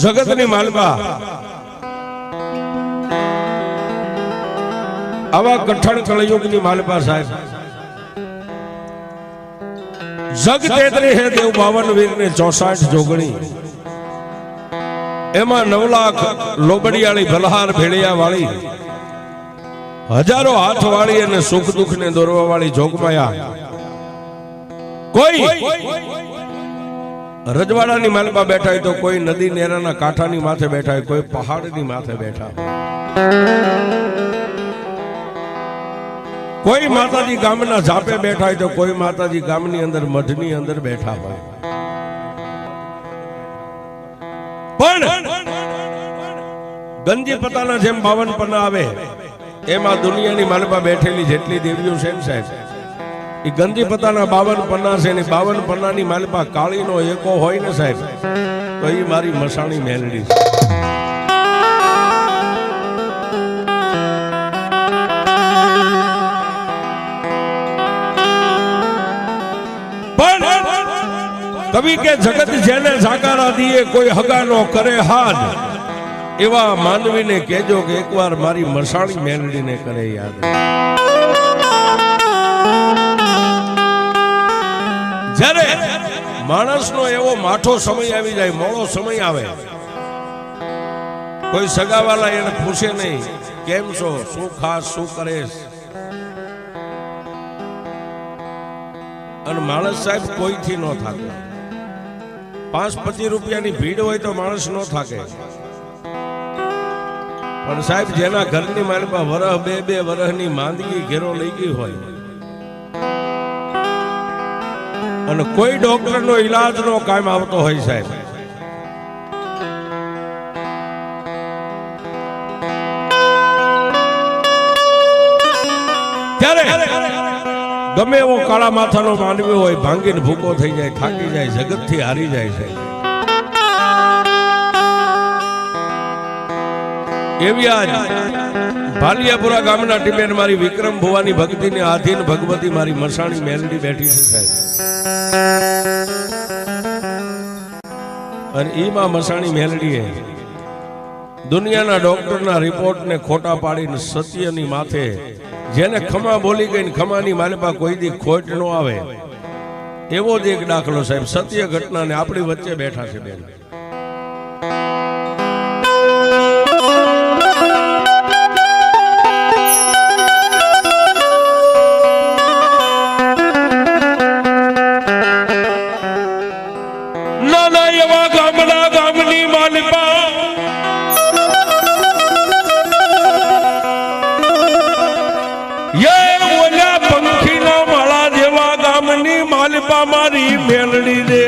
જગતની માલપા આવા કઠણ કળયુગની માલપા સાહેબ જગ તેતરી હે દેવ 52 વીર ને 64 જોગણી એમાં 9 લાખ લોબડિયાળી ભલહાર ભેળિયા વાળી હજારો હાથ વાળી અને સુખ દુઃખ ને દોરવા વાળી જોગમાયા કોઈ રજવાડાની માલપા બેઠા હોય તો કોઈ નદી નેરાના કાંઠાની માથે બેઠા હોય, કોઈ પહાડની માથે બેઠા, કોઈ માતાજી ગામના ઝાપે બેઠા હોય તો કોઈ માતાજી ગામની અંદર મઢની અંદર બેઠા હોય. પણ ગંજી પતાના જેમ 52 પન્ના આવે એમાં દુનિયાની માલપા બેઠેલી જેટલી દેવીઓ છે ને સાહેબ એ ગંજી પતાના 52 પન્ના છે ને 52 પન્નાની માલપા કાળીનો એકો હોય ને સાહેબ તો એ મારી મસાણી મેલડી છે. કવિ કે જગત જેને જાકારા દીએ કોઈ હગાનો કરે હાથ, એવા માનવીને કહેજો કે એકવાર મારી મસાણી મેલડીને કરે યાદ. જ્યારે માણસનો એવો માઠો સમય આવી જાય, મોડો સમય આવે, કોઈ સગાવાલા એને પૂછે નહીં કેમ છો, શું ખાસ, શું કરેશ, અને માણસ સાહેબ કોઈથી ન થાકે. 5-25 રૂપિયાની ભીડ હોય તો માણસ ન થાકે, પણ સાહેબ જેના ઘરની માલપા વરહ 2-2 વરહની માંદગી ઘેરો લઈ ગઈ હોય અને કોઈ ડોક્ટરનો ઈલાજ નો કામ આવતો હોય સાહેબ, ત્યારે ગમે એવો કાળા માથાનો માનવી હોય ભાંગીને ભૂકો થઈ જાય, થાકી જાય, જગતથી હારી જાય છે. એવી આજ ભાલિયાપુરા ગામના ટીમેન મારી વિક્રમ ભુવાની ભક્તિની આધીન ભગવતી મારી મસાણી મેલડી બેઠી છે સાહેબ. અને ઈમાં મસાણી મેલડીએ દુનિયાના ડોક્ટરના રિપોર્ટને ખોટા પાડીને સત્યની માથે જેને ખમા બોલી ગઈ ને ખમાની માલપા કોઈ દી ખોટ ન આવે એવો જ એક દાખલો સાહેબ. સત્ય ઘટના ને આપણી વચ્ચે બેઠા છે બેન. નાના એવા ગામના ગામની માલપા માલપા મારી મેલડી રે.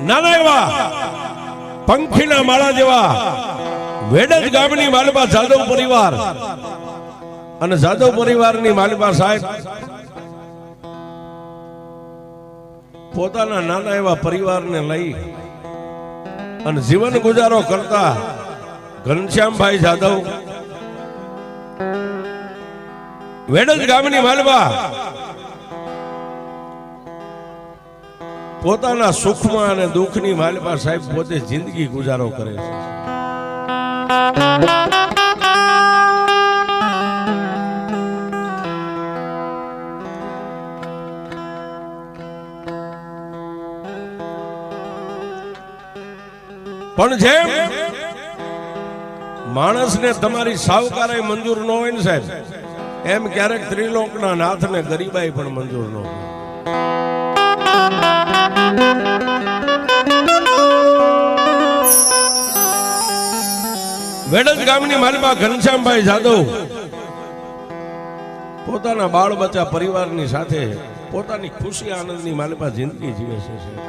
નાના એવા પંખીના માળા જેવા વેડજ ગામની માલપા જાદવ પરિવાર અને જાદવ પરિવારની માલપા સાહેબ પોતાના નાના એવા પરિવારને લઈ અને જીવન ગુજારો કરતા ઘનશ્યામભાઈ જાદવ વેડજ ગામની માલપા પોતાના સુખમાં અને દુઃખની માલપા સાહેબ પોતે જિંદગી ગુજારો કરે છે. પણ જેમ માણસને તમારી સાવકારાઈ મંજૂર ન હોય ને સાહેબ, એમ ક્યારેક ત્રિલોકના નાથને ગરીબાઈ પણ મંજૂર ન હોય. વેડજ ગામની માલપા ઘનશ્યામભાઈ જાદવ પોતાના બાળ બચ્ચા પરિવારની સાથે પોતાની ખુશી આનંદની માલિપા જિંદગી જીવે છે સાહેબ.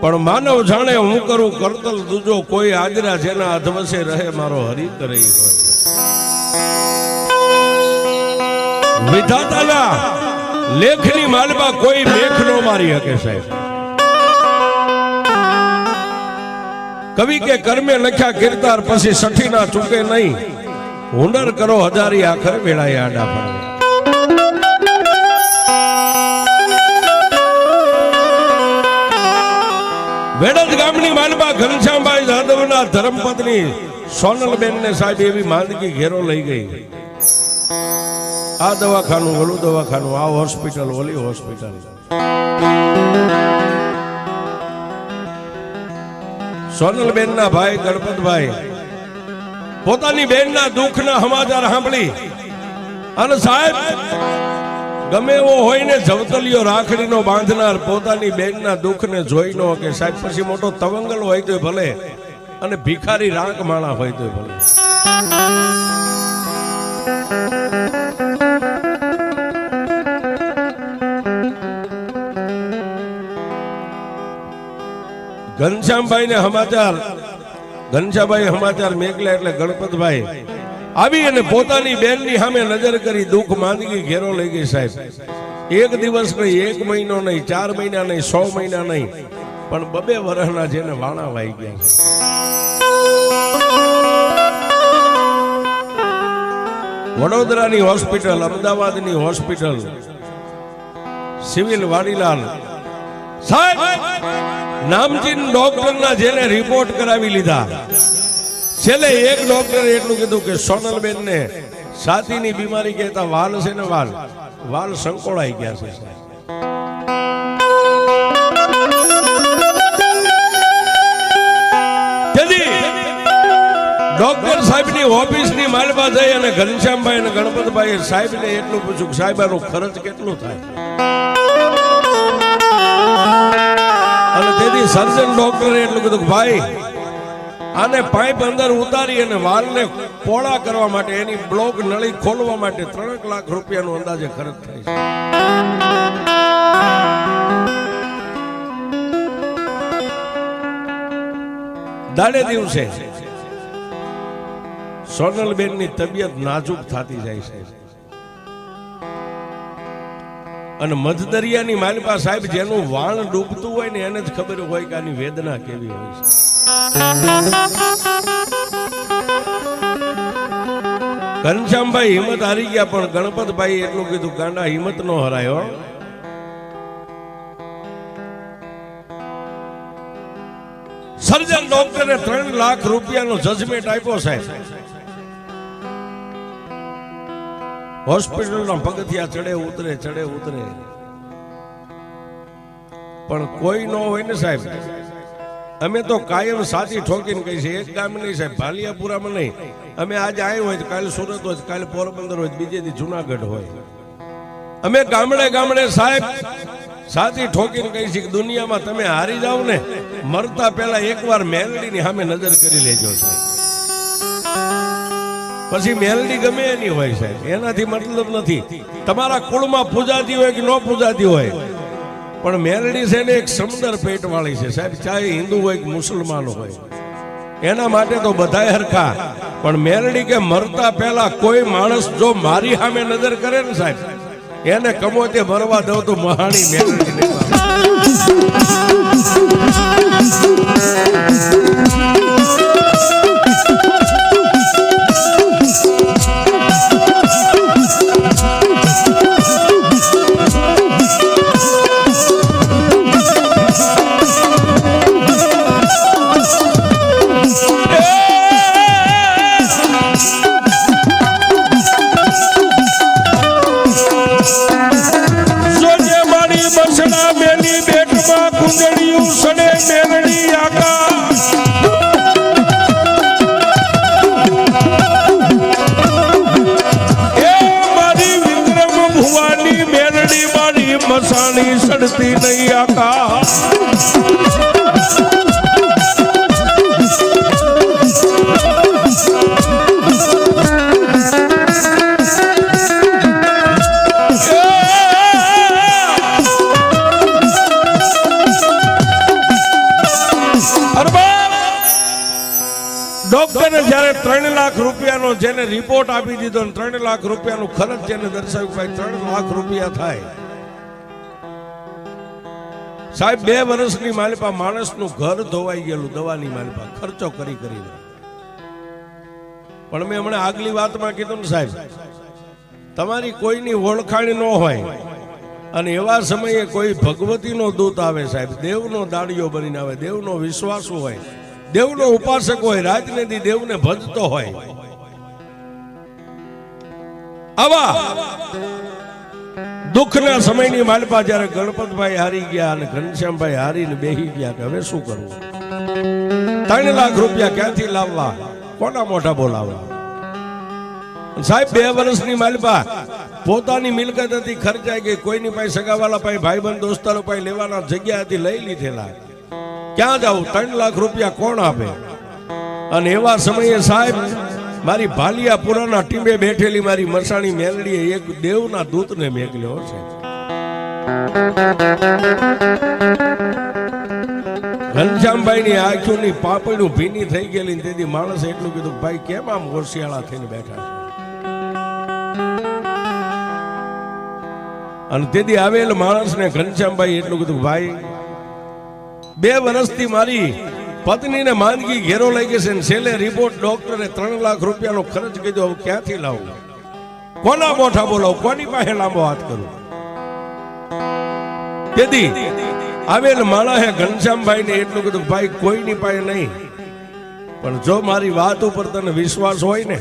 પણ માનવ જાણે હું કરું કરતલ દૂજો, કોઈ આજરા જેના અધવસે રહે મારો હરી કરે હોય. વિધાતાના લેખની માલમાં કોઈ મેખ નો મારી શકે સાહેબ. કવિ કે કર્મે લખ્યા કીર્તાર પછી સઠી ના ચૂકે નહીં, હુનર કરો હજારી આખર વેળાએ આડા પડે. વેડજ ગામની માલબા ઘનશ્યામભાઈ જાદવના ધર્મપત્ની સોનલબેન ને સાહેબ એવી માંદગી ઘેરો લઈ ગઈ. આ દવાખાનું, ઓલું દવાખાનું, આ હોસ્પિટલ, ઓલી હોસ્પિટલ. સોનલબેન ના ભાઈ ગણપતભાઈ પોતાની બેન ના દુઃખ ના સમાચાર સાંભળી અને સાહેબ ગમે એવો હોય ને જવતલીઓ રાખડીનો બાંધનાર પોતાની બેનના દુઃખને જોઈ નો કે સાહેબ પછી મોટો તવંગલ હોય તો ભલે અને ભિખારી રાંક માણા હોય તો ભલે. ઘનશ્યામભાઈ સમાચાર મેકલા એટલે ગણપતભાઈ આવી અને પોતાની બેનની સામે નજર કરી દુઃખ માંદગી ઘેરો લઈ ગઈ સાહેબ. એક દિવસ નહીં, 1 મહિનો નહીં, 4 મહિના નહીં, 100 મહિના નહીં, પણ 2 વર્ષના જેને વાણા વાઈ ગયા છે. વડોદરાની હોસ્પિટલ, અમદાવાદની હોસ્પિટલ, સિવિલ વાડીલાલ સાહેબ નામચીન ડોક્ટરના જેને રિપોર્ટ કરાવી લીધા, છેલ્લે એક ડોક્ટરે એટલું કીધું કે સોનલબેન ને છાતીની બીમારી કહેતા વાલ છે ને વાલ સંકોળાઈ ગયા છે. ડોક્ટર સાહેબની ઓફિસની માલમાં જઈ અને ઘનશ્યામભાઈ અને ગણપતભાઈ સાહેબને એટલું પૂછ્યું કે સાહેબ આનો ખર્ચ કેટલો થાય? અને તેથી સર્જન ડોક્ટરે એટલું કીધું કે ભાઈ આને પાઇપ અંદર ઉતારી અને વાલને પોળા કરવા માટે, એની બ્લોક નળી ખોલવા માટે 3 લાખ રૂપિયાનો અંદાજે ખર્ચ થાય છે. દાડે દિવસે સોનલબેનની તબિયત નાજુક થતી જાય છે અને મધદરિયાની માલિપા સાહેબ જેનું વાણ ડૂબતું હોય ને એને જ ખબર હોય કે આની વેદના કેવી હોય છે. ઘનશ્યામભાઈ હિંમત હારી ગયા, પણ ગણપતભાઈ એટલું કીધું ગાંડા હિંમત નો હરાયો. સર્જન ડોક્ટરે 3 લાખ રૂપિયાનો જજમેન્ટ આપ્યો સાહેબ. હોસ્પિટલના પગથિયા ચડે ઉતરે પણ કોઈ ન હોય ને સાહેબ. અમે તો કાયમ સાચી ઠોકીને કહી છે. એક ગામ નહીં સાહેબ, ભાલિયાપુરામાં નહીં. અમે આજે આવ્યો હોય, કાલે સુરત હોય, કાલે પોરબંદર હોય, બીજે દી જુનાગઢ હોય. અમે ગામડે સાહેબ સાચી ઠોકીને કહી છે કે દુનિયામાં તમે હારી જાવ ને, મરતા પહેલા એકવાર મેલડીની સામે નજર કરી લેજો સાહેબ. પછી મેલડી ગમે એની હોય સાહેબ, એનાથી મતલબ નથી. તમારા કુળમાં પૂજાતી હોય કે ન પૂજાતી હોય, પણ મેલડી છે ને એક સમંદર પેટ વાળી છે સાહેબ. ચાહે હિન્દુ હોય કે મુસલમાન હોય, એના માટે તો બધાય હરખા. પણ મેલડી કે મરતા પહેલા કોઈ માણસ જો મારી સામે નજર કરે ને સાહેબ, એને કમોતે મરવા દઉં તો મહાણી મેલડી નહીં. મસાણી સડતી નહીં આકા. ડોક્ટરે જ્યારે 3 લાખ રૂપિયાનો જેને રિપોર્ટ આપી દીધો ને 3 લાખ રૂપિયાનું ખર્ચ જેને દર્શાવ્યું ભાઈ 3 લાખ રૂપિયા થાય સાહેબ 2 વર્ષની માલિપા માણસનું ઘર ધોવાઈ ગયેલું દવાની માલિપા ખર્ચો કરી કરીને. પણ મેં હમણાં આગલી વાતમાં કીધું ને સાહેબ, તમારી કોઈની ઓળખાણ ન હોય અને એવા સમયે કોઈ ભગવતીનો દૂત આવે સાહેબ, દેવનો દાડિયો બનીને આવે, દેવનો વિશ્વાસુ હોય, દેવનો ઉપાસક હોય, રાતને દી દેવને ભજતો હોય, આવા દુઃખના સમયની માલપા જ્યારે ગણપતભાઈ હારી ગયા અને ઘનશ્યામભાઈ હારીને બેહી ગયા કે હવે શું કરવું, 3 લાખ રૂપિયા ક્યાંથી લાવવા, કોના મોઢા બોલાવવા. સાહેબ 2 વર્ષની માલપા પોતાની મિલકત હતી ખર્ચાઈ ગઈ, કોઈની પાસે સગાવાલા પાસે ભાઈબંધ દોસ્તારો પાસે લેવાના જગ્યા હતી લઈ લીધેલા, ક્યાં જાવ, 3 લાખ રૂપિયા કોણ આપે. અને એવા સમયે સાહેબ મારી ભાલિયાપુરાના ટીમે બેઠેલી મારી મસાણી મેલડીએ એક દેવના દૂતને મેકલ્યો છે. ઘનશ્યામભાઈની આંખોની પાપડીનું ભીની થઈ ગયેલી, તેથી માણસે એટલું કીધું ભાઈ કેમ આમ હોશિયાળા થઈને બેઠા છે. અને તેથી આવેલ માણસને ઘનશ્યામભાઈ એટલું કીધું ભાઈ 2 વર્ષથી મારી પત્નીને માંદગી ઘેરો લઈ ગઈ છે, છેલ્લે રિપોર્ટ ડોક્ટરે 3 લાખ રૂપિયાનો ખર્ચ કીધો, હવે ક્યાંથી લાવું, કોના મોઢા બોલાવું, કોની પાસે લાંબો હાથ કરું. તેથી આવેલ માણસે ઘનશ્યામભાઈને એટલું કીધું ભાઈ કોઈની પાસે નહીં, પણ જો મારી વાત ઉપર તને વિશ્વાસ હોય ને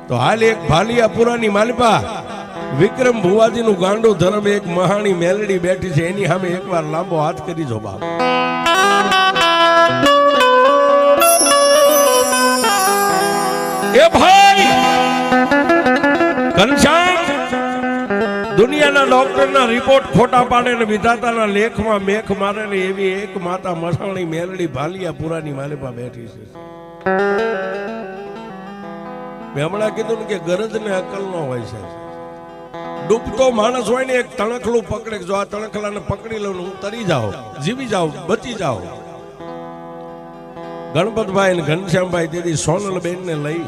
તો હાલ એક ભાલિયાપુરાની માલપા વિક્રમ ભુવાજીનું ગાંડું ધર્મ એક મહાણી મેલડી બેઠી છે, એની સામે એકવાર લાંબો હાથ કરી જો બાપ. એ ભાઈ ઘનશ્યામ, દુનિયાના ડોક્ટરના રિપોર્ટ ખોટા પાડે ને વિધાતાના લેખમાં મેખ મારે ને એવી એક માતા મસાણી મેલડી ભાલિયાપુરાની માલિપા બેઠી છે. મેં હમણાં કીધું ને કે ગરજ ને અકલ નો હોય છે. ડૂબતો માણસ હોય ને એક તણખલું પકડે, જો આ તણખલાને પકડી લઉં હું તરી જાઉં, જીવી જાઉં, બચી જાઉં. ગણપતભાઈ ને ઘનશ્યામભાઈ તેથી સોનલબેન ને લઈ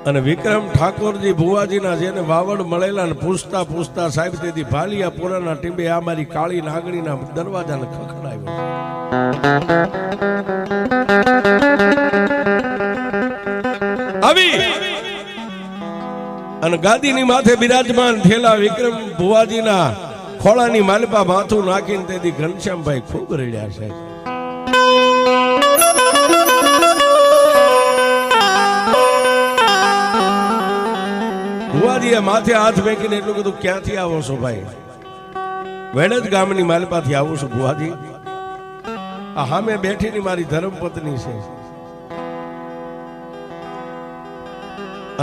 અને વિક્રમ ઠાકોરજી ભુવાજીના જેને વાવડ મળેલા ને પૂછતા પૂછતા સાહેબ તેથી ભાલિયાપુરાના ટીમે આ મારી કાળી નાગણીના દરવાજાને ખખડાવ્યો. આવી અને ગાદીની માથે બિરાજમાન થયેલા વિક્રમ ભુવાજીના ખોળાની માલપા માથું નાખીને તેથી ઘનશ્યામભાઈ ખૂબ રડ્યા છે. ભુવાજીએ માથે હાથ મેકીને એટલું કીધું ક્યાંથી આવો છો ભાઈ? વેડજ ગામની માલપાથી આવું છું ભુવાજી. આ સામે બેઠીની મારી ધર્મપત્ની છે.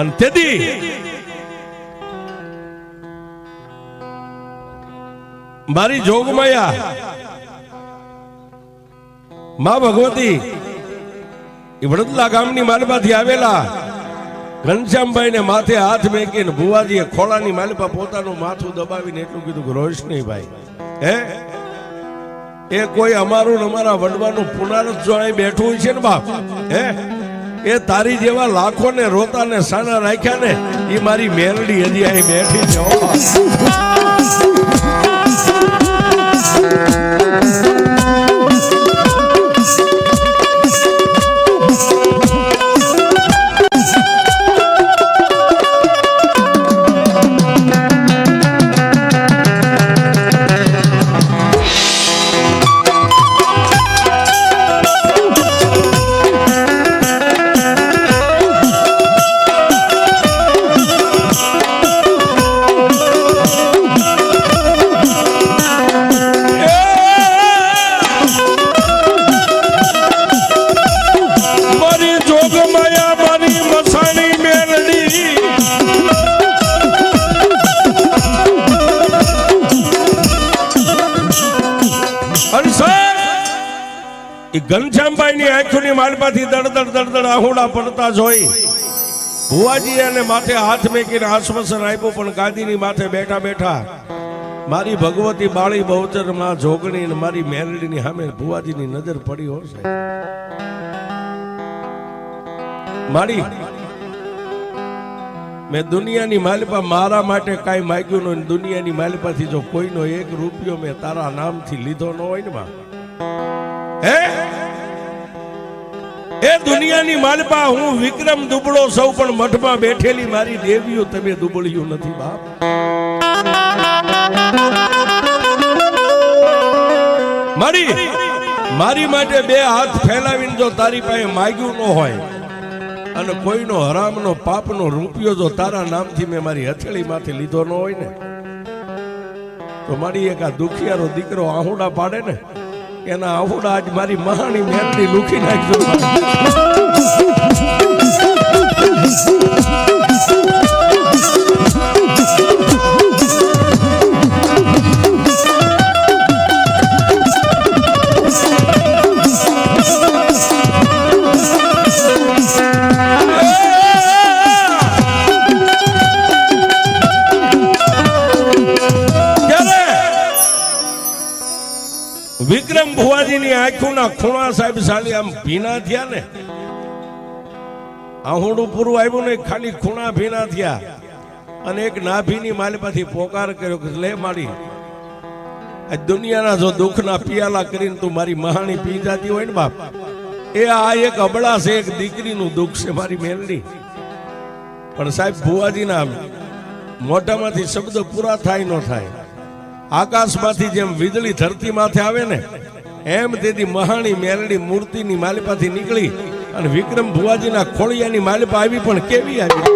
અને તેથી મારી જોગમાયા માં ભગવતી એ વડદલા ગામની માલપાથી આવેલા ઘનશ્યામભાઈ ને માથે હાથ મેકીને ભુવાજીએ ખોળાની માલપા પોતાનું માથું દબાવીને એટલું કીધું કે રોશની ભાઈ, હે એ કોઈ અમારું ને અમારા વડવાનું પુનરાજ જો અહીં બેઠું હોય છે ને બાપ, હે એ તારી જેવા લાખો ને રોતા ને સાના રાખ્યા ને એ મારી મેલડી હજી અહીં બેઠી છે. ઘનશ્યામભાઈ ની આંખોની માલપાથી દળદળ દળદળ આહુડા પડતા જોઈ ભુવાજી અને માથે હાથ મેકીને આશ્વાસન આપ્યું. પણ ગાદીની માથે બેઠા બેઠા મારી ભગવતી બાળી બહુચર માં જોગણી મારી મેલડીની સામે ભુવાજીની નજર પડી હશે. મારી મેં દુનિયાની માલિપા મારા માટે કાંઈ માગ્યું ન, દુનિયાની માલિપાથી જો કોઈનો 1 રૂપિયો મેં તારા નામથી લીધો ન હોય ને હે એ દુનિયાની માલિપા હું વિક્રમ દુબળો સૌ, પણ મઠમાં બેઠેલી મારી દેવીઓ તમે દુબળ્યું નથી બાપ. મારી માટે 2 હાથ ફેલાવીને જો તારી પાસે માગ્યું ન હોય અને કોઈનો હરામનો પાપનો રૂપિયો જો તારા નામથી મેં મારી હથેળી માંથી લીધો ન હોય ને તો મારી એક આ દુખિયારો દીકરો આહુડા પાડે ને એના આહુડા આજ મારી મહાની મેરડી લૂખી નાખજો. વિક્રમ ભુવાજીની આંખોના ખૂણા સાહેબ સાલી આમ ભીના થયા ને, આહુડું પૂરું આવ્યું ને ખાલી ખૂણા ભીના થયા અને એક નાભીની માલિપાથી પોકાર કર્યો કે લે મારી આ દુનિયાના જો દુઃખના પિયાલા કરીને તું મારી મહાણી પી જાતી હોય ને બાપ, એ આ એક અબળા છે, એક દીકરીનું દુઃખ છે મારી મેલડી. પણ સાહેબ ભુવાજીના મોઢામાંથી શબ્દ પૂરા થાય ન થાય, આકાશમાંથી જેમ વીજળી ધરતી માથે આવે ને એમ તેથી મહાણી મેલડી મૂર્તિની માલિપાથી નીકળી અને વિક્રમ ભુવાજીના ખોળિયાની માલિપા આવી, પણ કેવી આવી.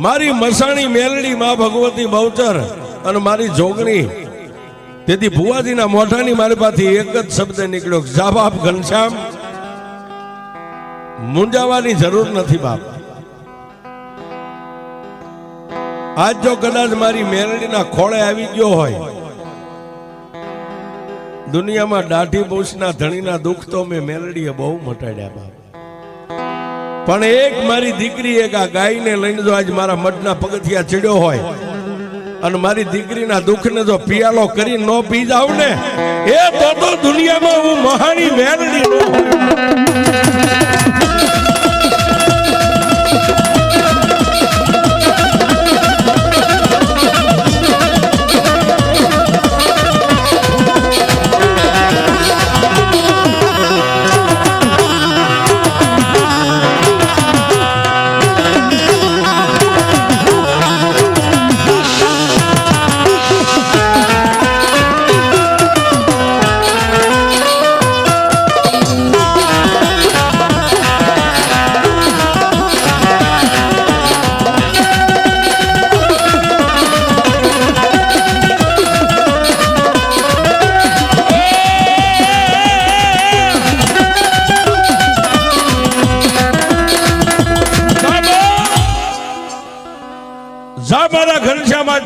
મારી મસાણી મેલડી માં ભગવતી બહુચર અને મારી જોગણી, તેથી ભુવાજીના મોઢાની મારી પાસેથી એક જ શબ્દ નીકળ્યો, જા બાપ ઘનશ્યામ, મૂંઝાવાની જરૂર નથી બાપ. આજ જો કદાચ મારી મેલડીના ખોળે આવી ગયો હોય, દુનિયામાં દાઢી પૂછના ધણીના દુઃખ તો મેં મેલડીએ બહુ મટાડ્યા બાપ. પણ એક મારી દીકરી એક આ ગાયને લઈને જો આજ મારા મઢના પગથિયા ચડ્યો હોય અને મારી દીકરીના દુઃખને જો પિયાલો કરી ન પી જાવ ને, એ તો દુનિયામાં હું મહાની મેલડી ન હોય.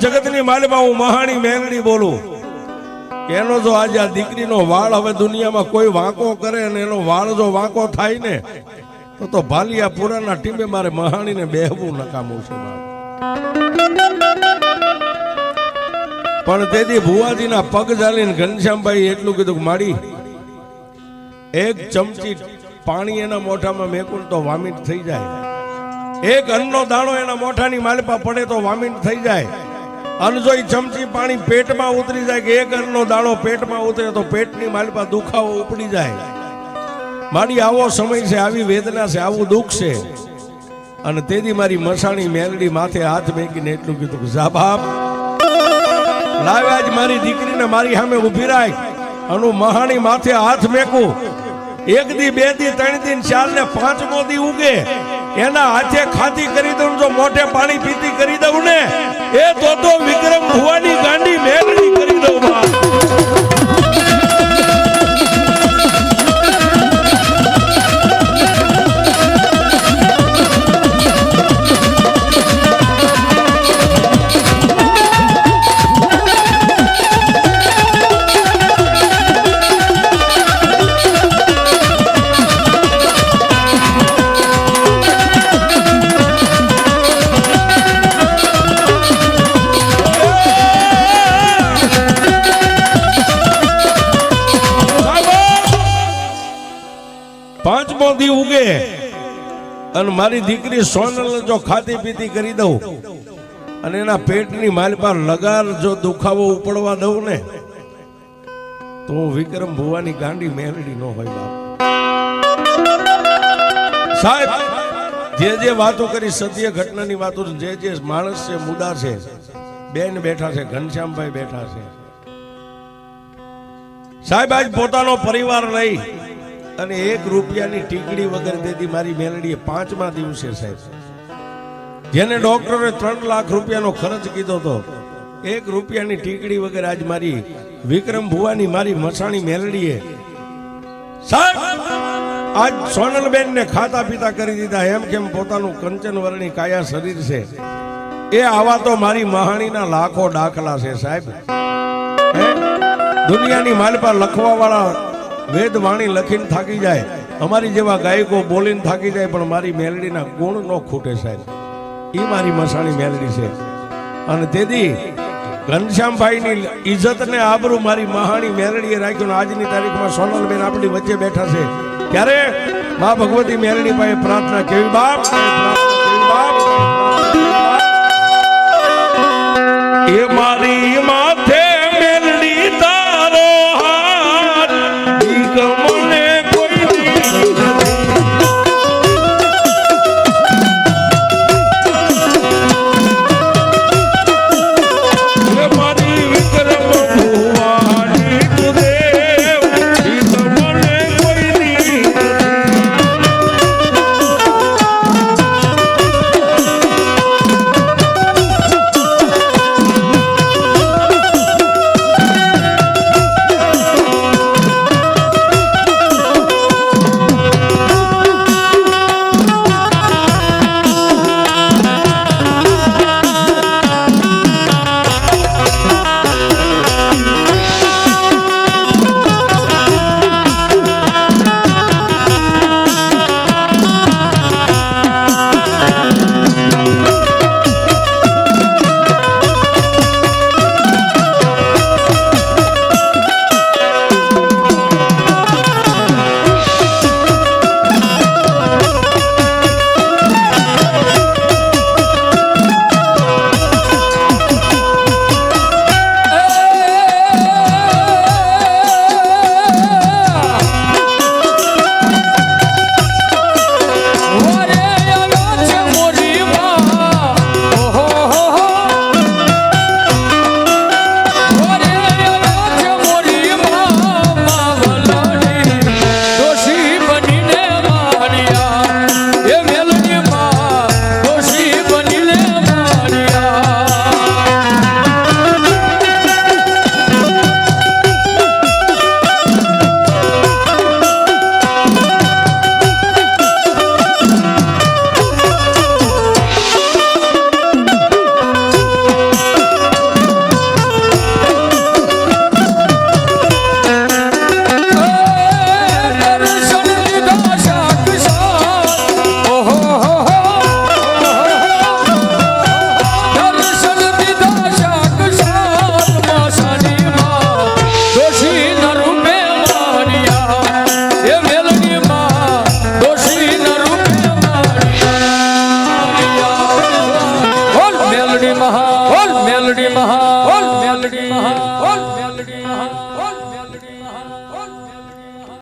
જગતની માલિકા હું મહાણી મેલડી બોલું, એનો જો આજે આ દીકરીનો વાળ હવે દુનિયામાં કોઈ વાંકો કરે અને એનો વાળ જો વાંકો થાય ને તો ભાલિયા પુરાના ટીમે મારે મહાણીને બેહવું નકામું છે. પણ તેથી ભુવાજીના પગ ચાલીને ઘનશ્યામભાઈ એટલું કીધું કે માડી એક ચમચી પાણી એના મોઢામાં મેકું તો વામિટ થઈ જાય, એક અન્નનો દાણો એના મોઢાની માલિપા પડે તો વામિટ થઈ જાય, અને જો ચમચી પાણી પેટમાં ઉતરી જાય કે એક અન્નનો દાણો પેટમાં ઉતરે તો પેટની માલિપા દુખાવો ઉપડી જાય. મારી આવો સમય છે, આવી વેદના છે, આવું દુઃખ છે. અને તેથી મારી મસાણી મેલડી માથે હાથ મેકીને એટલું કીધું કે જા બાપ, લાવે આજ મારી દીકરીને મારી સામે ઊભી રાખ અનુ મહાણી માથે હાથ મેકું, એક દી બે દી ત્રણ દી ચાર ને પાંચમો દી ઉગે એના હાથે ખાતી કરી દઉં, જો મોઢે પાણી પીતી કરી દઉં ને એ તો વિક્રમ ભુવાની ગાંડી મેલડી કરી દઉં બા. પાંચમો દી ઉગે અને મારી દીકરી સોનલ જો ખાતી પીતી કરી દઉં અને એના પેટની માલપા લગાર જો દુખાવો ઉપડવા દઉં ને તો હું વિક્રમ ભુવાની ગાંડી મેલડી નો હોય બાપ. સાહેબ જે વાતો કરી સત્ય ઘટનાની વાતો, જે માણસ છે મુદ્દા છે, બેન બેઠા છે, ઘનશ્યામભાઈ બેઠા છે. સાહેબ આજ પોતાનો પરિવાર લઈ અને 1 રૂપિયાની ટીકડી વગર દેતી મારી મેલડીએ 5મા દિવસે સાહેબ, જેને ડોક્ટરે 3 લાખ રૂપિયાનો ખર્ચ કીધો હતો, 1 રૂપિયાની ટીકડી વગર આજ મારી વિક્રમ ભુવાની મારી મસાણી મેલડીએ સાહેબ આજ સોનલબેન ને ખાતા પીતા કરી દીધા. એમ કેમ પોતાનું કંચન વર્ણી કાયા શરીર છે એ આવા તો મારી મહાણીના લાખો દાખલા છે સાહેબ. દુનિયાની માલપા લખવા વાળા વેદ વાણી લખીને થાકી જાય, અમારી જેવા ગાયકો બોલીને થાકી જાય, પણ મારી મેલડીના ગુણ નો ખૂટે સાહેબ. એ મારી મસાણી મેલડી છે. અને તેથી ઘનશ્યામભાઈની ઇજ્જત ને આબરૂ મારી મહાણી મેલડીએ રાખ્યું. આજની તારીખમાં સોનલબેન આપણી વચ્ચે બેઠા છે ત્યારે મા ભગવતી મેલડી પાસે પ્રાર્થના કેવી બાપ, એ મારી માથે મેલડી તારો હાથ મને કોઈ મારી વિક્રમ ભુવાની તુદેવ મને કોઈ દી. મેલડી મહા